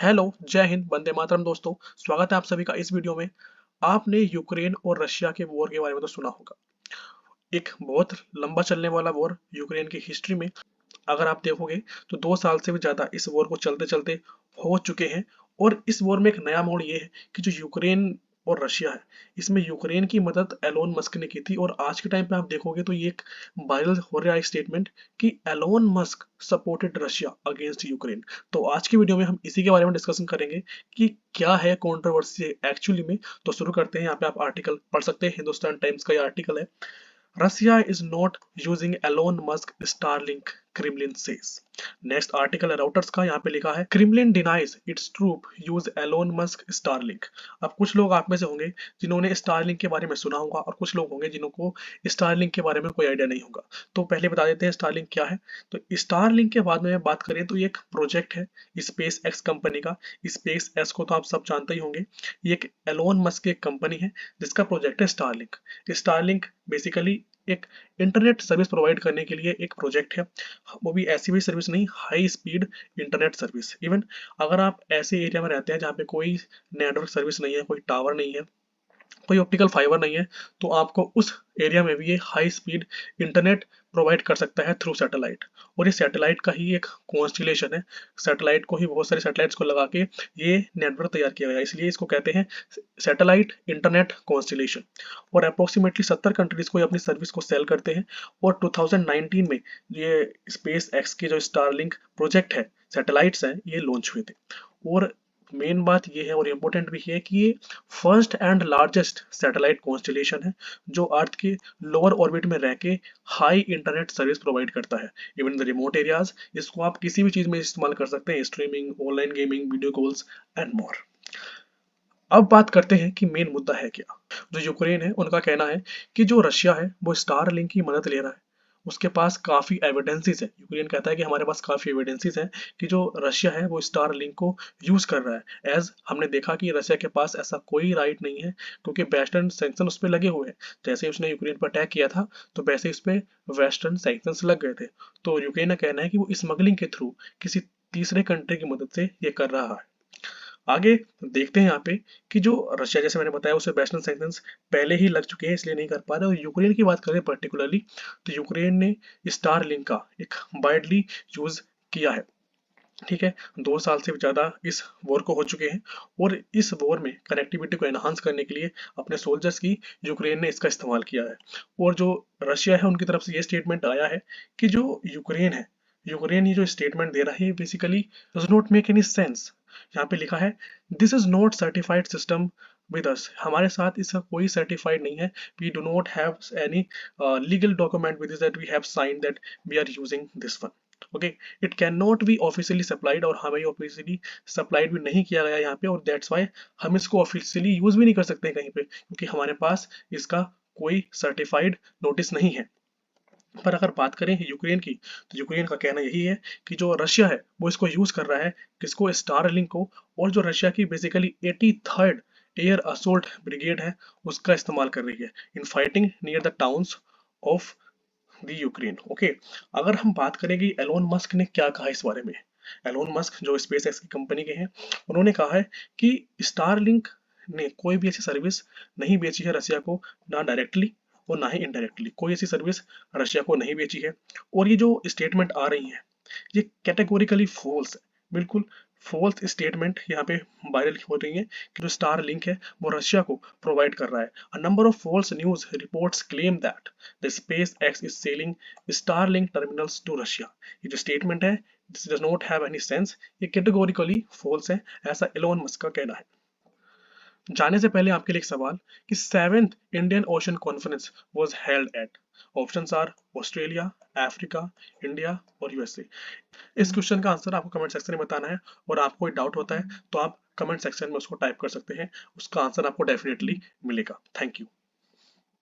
Hello, जय हिंद, वंदे मातरम दोस्तों। स्वागत है आप सभी का इस वीडियो में। आपने यूक्रेन और रशिया के वॉर के बारे में तो सुना होगा। एक बहुत लंबा चलने वाला वॉर यूक्रेन की हिस्ट्री में। अगर आप देखोगे तो 2 साल से भी ज्यादा इस वॉर को चलते चलते हो चुके हैं। और इस वॉर में एक नया मोड़ ये है कि जो यूक्रेन और रशिया है, इसमें यूक्रेन की मदद एलोन मस्क ने की थी। और आज के टाइम पे आप देखोगे तो ये एक वायरल हो रहा है स्टेटमेंट कि Elon Musk supported Russia against Ukraine. तो आज की वीडियो में हम इसी के बारे में डिस्कशन करेंगे कि क्या है कंट्रोवर्सी एक्चुअली में। तो शुरू करते हैं। यहाँ पे आप आर्टिकल पढ़ सकते हैं, हिंदुस्तान टाइम्स का ये आर्टिकल है। Russia is not using Elon Musk Starlink, Kremlin says. Next article है राउटर्स का। यहाँ पे लिखा है Kremlin denies its troop use Elon Musk Starlink. अब कुछ लोग आप में से होंगे जिन्होंने स्टारलिंक के बारे में सुना होगा और कुछ लोग होंगे जिनको स्टारलिंक के बारे में कोई आइडिया नहीं होगा। तो पहले बता देते हैं स्टारलिंक क्या है। तो स्टारलिंक के बाद में बात करें तो ये एक प्रोजेक्ट है स्पेस एक्स कंपनी का। स्पेस एक्स को तो आप सब जानते ही होंगे। ये एक एलोन मस्क की एक कंपनी है जिसका प्रोजेक्ट है स्टारलिंक। स्टारलिंक बेसिकली एक इंटरनेट सर्विस प्रोवाइड करने के लिए एक प्रोजेक्ट है। वो भी ऐसी भी सर्विस नहीं, high speed internet service. Even अगर आप ऐसे एरिया में रहते हैं जहाँ पे कोई नेटवर्क सर्विस नहीं है, कोई टावर नहीं है, कोई ऑप्टिकल फाइबर नहीं है, तो आपको उस एरिया में भी ये हाई स्पीड इंटरनेट प्रोवाइड कर सकता है थ्रू सैटेलाइट। और ये सैटेलाइट का ही एक कॉन्स्टिलेशन है। सैटेलाइट को ही, बहुत सारे सैटेलाइट्स को लगा के ये नेटवर्क तैयार किया गया है, इसलिए इसको कहते हैं सैटेलाइट इंटरनेट कॉन्स्टिलेशन। और अप्रोक्सीमेटली 70 कंट्रीज को ये अपनी सर्विस को सेल करते हैं। और 2019 में ये स्पेस एक्स के जो स्टारलिंक प्रोजेक्ट है, सैटेलाइट्स हैं, ये लॉन्च हुए थे। और मेन बात ये है और इम्पोर्टेंट भी है कि ये first and largest satellite constellation है जो अर्थ के लोअर ऑर्बिट में रह के हाई इंटरनेट सर्विस प्रोवाइड करता है। इवन द रिमोट एरियाज इसको आप किसी भी चीज में इस्तेमाल कर सकते हैं, streaming, online gaming, video calls and more. अब बात करते हैं कि मेन मुद्दा है क्या। जो यूक्रेन है उनका कहना है कि जो रशिया है वो स्टारलिंक की मदद ले रहा है। उसके पास काफी एविडेंसेस है। यूक्रेन कहता है कि हमारे पास काफी एविडेंसेस है कि जो रशिया है वो स्टारलिंक को यूज कर रहा है। एज हमने देखा कि रशिया के पास ऐसा कोई राइट नहीं है क्योंकि वेस्टर्न सैंक्शन उस पर लगे हुए हैं। जैसे उसने यूक्रेन पर अटैक किया था तो वैसे इस पे वेस्टर्न सैंक्शन लग गए थे। तो यूक्रेन का कहना है कि वो स्मगलिंग के थ्रू किसी तीसरे कंट्री की मदद से ये कर रहा है। आगे देखते हैं यहाँ पे कि जो रशिया, जैसे मैंने बताया, उसे वेस्टर्न सैंक्शंस पहले ही लग चुके हैं, इसलिए नहीं कर पा रहे। और यूक्रेन की बात करें पर्टिकुलरली तो यूक्रेन ने स्टारलिंक का एक वाइडली यूज किया है। ठीक है, 2 साल से भी ज्यादा इस वॉर को हो चुके हैं। और इस वॉर में कनेक्टिविटी को एनहांस करने के लिए अपने सोल्जर्स की यूक्रेन ने इसका इस्तेमाल किया है। और जो रशिया है उनकी तरफ से ये स्टेटमेंट आया है कि जो यूक्रेन ये जो स्टेटमेंट दे रहा है basically does not make any sense. यहाँ पे लिखा है this is not certified system with us. हमारे साथ इसका कोई सर्टिफाइड नहीं है। We do not have any legal document with that we have sign that we are using this one. Okay, it can not be officially supplied. और हमें officially supplied भी नहीं किया गया यहाँ पे। और दैट्स वाई हम इसको ऑफिशियली यूज भी नहीं कर सकते कहीं पे क्योंकि हमारे पास इसका कोई सर्टिफाइड नोटिस नहीं है। पर अगर बात करें यूक्रेन की तो यूक्रेन का कहना यही है कि जो रशिया है वो इसको यूज कर रहा है, किसको, स्टारलिंक को। और जो रशिया की basically 83rd air assault brigade है उसका इस्तेमाल कर रही है in fighting near the towns of the Ukraine. Okay, अगर हम बात करें कि एलोन मस्क ने क्या कहा इस बारे में। एलोन मस्क जो स्पेस एक्स की कंपनी के हैं, उन्होंने कहा है कि स्टारलिंक ने कोई भी ऐसी सर्विस नहीं बेची है रशिया को, ना डायरेक्टली और ना ही इनडायरेक्टली कोई ऐसी सर्विस रशिया को नहीं बेची है। और ये जो स्टेटमेंट आ रही है ये कैटेगोरिकली फॉल्स है, बिल्कुल फॉल्स स्टेटमेंट यहाँ पे वायरल हो रही है कि जो स्टार लिंक है वो रशिया को प्रोवाइड कर रहा है। A number of false news reports claim that the SpaceX is selling Starlink terminals to Russia. ये जो स्टेटमेंट है this does not have any sense, ये कैटेगोरिकली फॉल्स है, ऐसा एलोन मस्क का कहना है। जाने से पहले आपके लिए एक सवाल कि 7th Indian Ocean conference was held at. Options are Australia, Africa, India और यूएसए। इस क्वेश्चन का आंसर आपको कमेंट सेक्शन में बताना है। और आपको कोई डाउट होता है तो आप कमेंट सेक्शन में उसको टाइप कर सकते हैं, उसका आंसर आपको डेफिनेटली मिलेगा। Thank you.